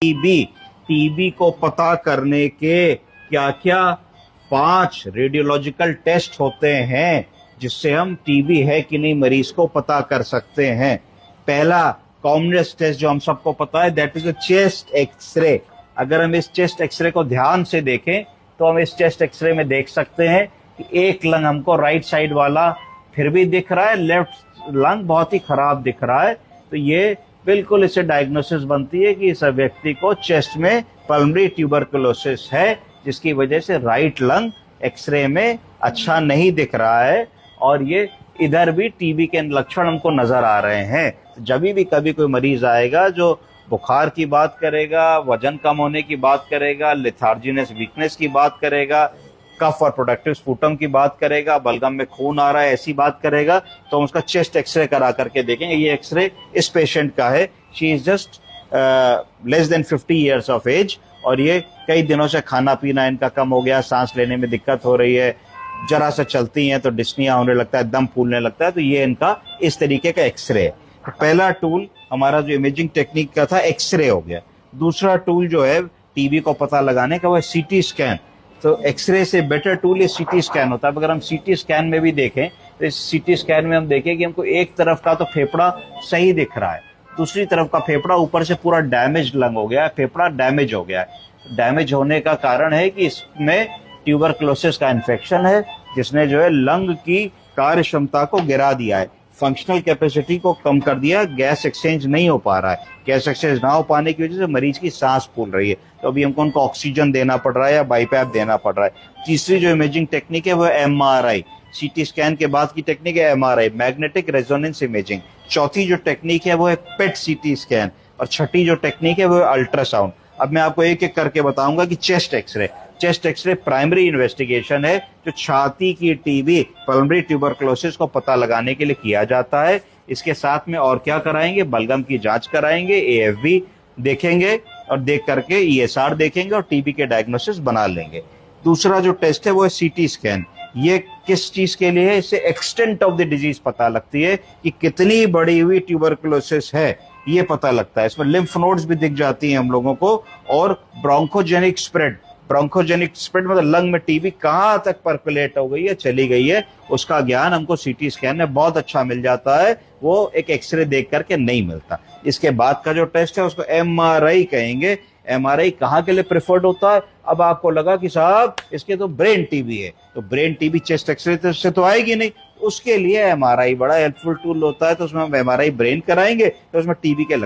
TB को पता करने के क्या क्या 5 रेडियोलॉजिकल टेस्ट होते हैं जिससे हम टीबी है कि नहीं मरीज को पता कर सकते हैं। पहला कॉमनेस्ट टेस्ट जो हम सबको पता है, that is a chest x ray. अगर हम इस चेस्ट एक्सरे को ध्यान से देखें तो हम इस चेस्ट एक्सरे में देख सकते हैं कि एक लंग हमको राइट साइड वाला फिर भी दिख रहा है, लेफ्ट लंग बहुत ही खराब दिख रहा है। तो ये बिल्कुल इससे डायग्नोसिस बनती है कि इस व्यक्ति को चेस्ट में पल्मोनरी ट्यूबरकुलोसिस है, जिसकी वजह से राइट लंग एक्सरे में अच्छा नहीं दिख रहा है और ये इधर भी टीबी के लक्षण हमको नजर आ रहे हैं। तो जब भी कभी कोई मरीज आएगा जो बुखार की बात करेगा, वजन कम होने की बात करेगा, लेथार्जीनेस वीकनेस की बात करेगा, कफ और प्रोडक्टिव स्पूटम की बात करेगा, बलगम में खून आ रहा है ऐसी बात करेगा, तो हम उसका चेस्ट एक्सरे करा करके देखेंगे। ये एक्सरे इस पेशेंट का है, she is just less than 50 years of age और ये कई दिनों से खाना पीना इनका कम हो गया, सांस लेने में दिक्कत हो रही है, जरा सा चलती हैं तो डिस्निया होने लगता है, दम फूलने लगता है। तो ये इनका इस तरीके का एक्सरे है। तो पहला टूल हमारा जो इमेजिंग टेक्निक का था एक्सरे हो गया। दूसरा टूल जो है टीबी को पता लगाने का वो है सीटी स्कैन। तो एक्सरे से बेटर टूल ये सीटी स्कैन होता है। अगर हम सीटी स्कैन में भी देखें तो इस सीटी स्कैन में हम देखें कि हमको एक तरफ का तो फेफड़ा सही दिख रहा है, दूसरी तरफ का फेफड़ा ऊपर से पूरा डैमेज लंग हो गया है, फेफड़ा डैमेज हो गया है। डैमेज होने का कारण है कि इसमें ट्यूबरकुलोसिस का इन्फेक्शन है जिसने जो है लंग की कार्य क्षमता को गिरा दिया है, फंक्शनल कैपेसिटी को कम कर दिया, गैस एक्सचेंज नहीं हो पा रहा है। गैस एक्सचेंज ना हो पाने की वजह से मरीज की सांस फूल रही है, तो अभी हमको उनको ऑक्सीजन देना पड़ रहा है या बाईपैप देना पड़ रहा है। तीसरी जो इमेजिंग टेक्निक है वो एमआरआई। सीटी स्कैन के बाद की टेक्निक है एमआरआई, मैग्नेटिक रेजोनेंस इमेजिंग। चौथी जो टेक्निक है वो है पेट सीटी स्कैन और छठी जो टेक्निक है वो है अल्ट्रासाउंड। अब मैं आपको एक एक करके बताऊंगा कि chest x ray. Chest x ray primary investigation है जो छाती की टीबी पल्मोनरी ट्यूबरकुलोसिस को पता लगाने के लिए किया जाता है। इसके साथ में और क्या कराएंगे, बलगम की जांच कराएंगे, एएफबी देखेंगे और देख करके ईएसआर देखेंगे और टीबी के डायग्नोसिस बना लेंगे। दूसरा जो टेस्ट है वो है सीटी स्कैन। ये किस चीज के लिए है, इससे एक्सटेंट ऑफ द डिजीज पता लगती है कि कितनी बड़ी हुई ट्यूबरकुलोसिस है, ये पता लगता है। इसमें लिम्फ नोड्स भी दिख जाती हैं हम लोगों को और ब्रोंकोजेनिक स्प्रेड। ब्रोंकोजेनिक स्प्रेड मतलब लंग में टीबी कहां तक परकुलेट हो गई है, चली गई है, उसका ज्ञान हमको सीटी स्कैन में बहुत अच्छा मिल जाता है, वो एक एक्सरे देख करके नहीं मिलता। इसके बाद का जो टेस्ट है उसको एमआरआई कहेंगे। एमआरआई कहाँ के लिए प्रेफर्ड होता है? अब आपको लगा कि साहब इसके तो ब्रेन टीबी है, तो ब्रेन टीबी चेस्ट एक्सरे से तो आएगी नहीं, उसके लिए एमआरआई बड़ा हेल्पफुल टूल होता है। तो उसमें हम एमआरआई ब्रेन कराएंगे तो उसमें टीबी के